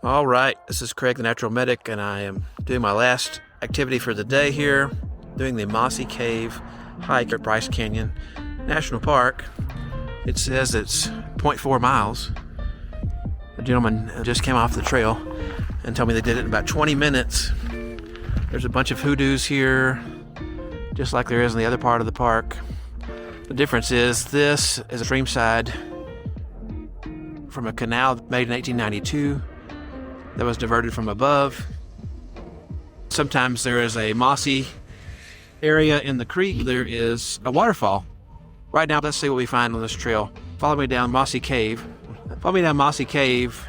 All right, this is Craig, the Natural Medic, and I am doing my last activity for the day here, doing the Mossy Cave hike at Bryce Canyon National Park. It says it's 0.4 miles. A gentleman just came off the trail and told me they did it in about 20 minutes. There's a bunch of hoodoos here, just like there is in the other part of the park. The difference is this is a stream side from a canal made in 1892 that was diverted from above. Sometimes there is a mossy area in the creek. There is a waterfall. Right now, let's see what we find on this trail. Follow me down Mossy Cave. Follow me down Mossy Cave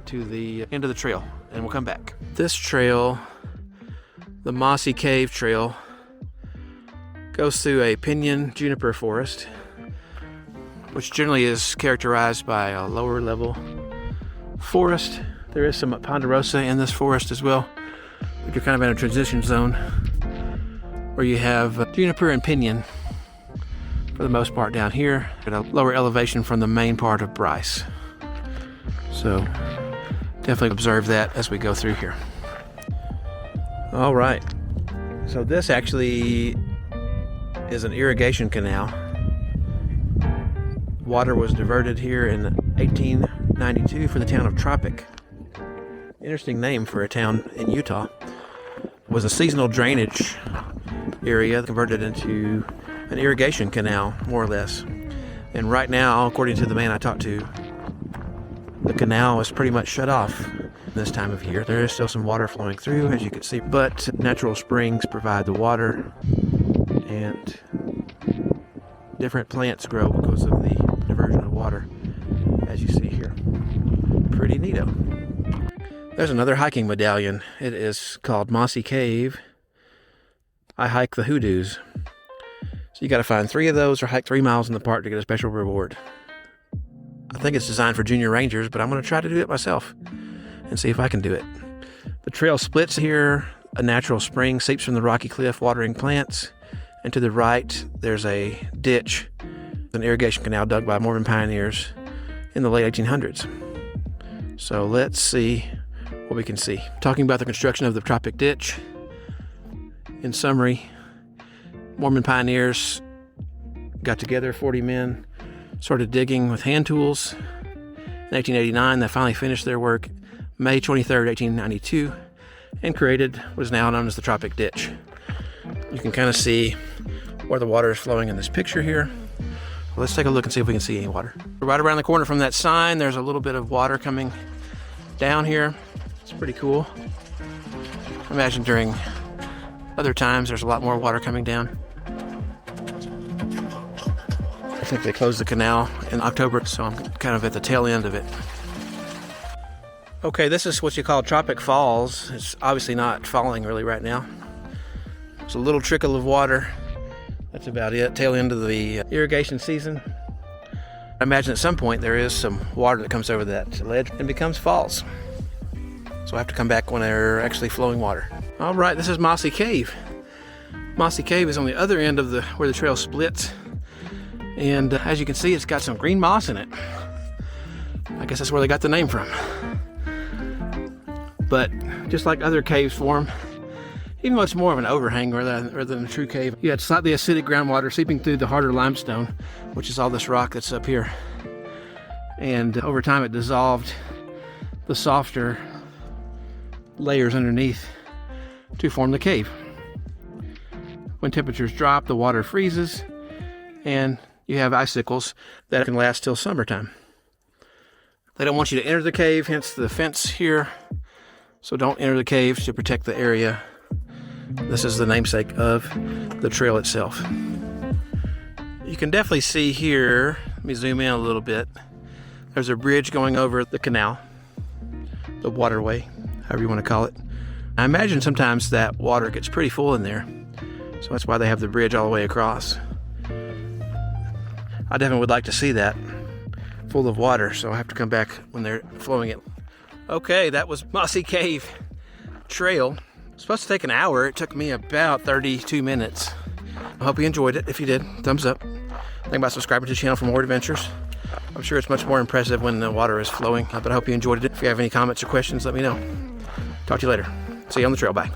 to the end of the trail, and we'll come back. This trail, the Mossy Cave Trail, goes through a Pinyon-juniper forest, which generally is characterized by a lower level forest. There is some ponderosa in this forest as well, but you're kind of in a transition zone where you have juniper and pinyon for the most part down here at a lower elevation from the main part of Bryce. So definitely observe that as we go through here. All right, so this actually is an irrigation canal. Water was diverted here in 1892 for the town of Tropic. Interesting name for a town in Utah. It was a seasonal drainage area converted into an irrigation canal, more or less. And right now, according to the man I talked to, the canal is pretty much shut off this time of year. There is still some water flowing through, as you can see, but natural springs provide the water, and different plants grow because of the diversion of water, as you see here. Pretty neato. There's another hiking medallion. It is called Mossy Cave. I hike the Hoodoos. So you got to find 3 of those or hike 3 miles in the park to get a special reward. I think it's designed for junior rangers, but I'm going to try to do it myself and see if I can do it. The trail splits here. A natural spring seeps from the rocky cliff, watering plants. And to the right, there's a ditch, an irrigation canal dug by Mormon pioneers in the late 1800s. So let's see what we can see. Talking about the construction of the Tropic Ditch. In summary, Mormon pioneers got together, 40 men, started digging with hand tools. In 1889, they finally finished their work May 23rd, 1892, and created what is now known as the Tropic Ditch. You can kind of see where the water is flowing in this picture here. Well, let's take a look and see if we can see any water. Right around the corner from that sign, there's a little bit of water coming down here. It's pretty cool. I imagine during other times there's a lot more water coming down. I think they closed the canal in October, so I'm kind of at the tail end of it. Okay, this is what you call Tropic Falls. It's obviously not falling really right now. It's a little trickle of water. That's about it. Tail end of the irrigation season. I imagine at some point there is some water that comes over that ledge and becomes falls. So I have to come back when they're actually flowing water. All right, this is Mossy Cave. Mossy Cave is on the other end of where the trail splits. And as you can see, it's got some green moss in it. I guess that's where they got the name from. But just like other caves form, even though it's more of an overhang rather than a true cave, you had slightly acidic groundwater seeping through the harder limestone, which is all this rock that's up here. And over time it dissolved the softer layers underneath to form the cave. When temperatures drop, the water freezes, and you have icicles that can last till summertime. They don't want you to enter the cave, hence the fence here. So don't enter the cave to protect the area. This is the namesake of the trail itself. You can definitely see here, let me zoom in a little bit. There's a bridge going over the canal, the waterway, however you want to call it. I imagine sometimes that water gets pretty full in there, so that's why they have the bridge all the way across. I definitely would like to see that full of water, so I have to come back when they're flowing it. Okay, that was Mossy Cave Trail. It's supposed to take an hour. It took me about 32 minutes. I hope you enjoyed it. If you did, thumbs up. Think about subscribing to the channel for more adventures. I'm sure it's much more impressive when the water is flowing, but I hope you enjoyed it. If you have any comments or questions, let me know. Talk to you later. See you on the trail. Bye.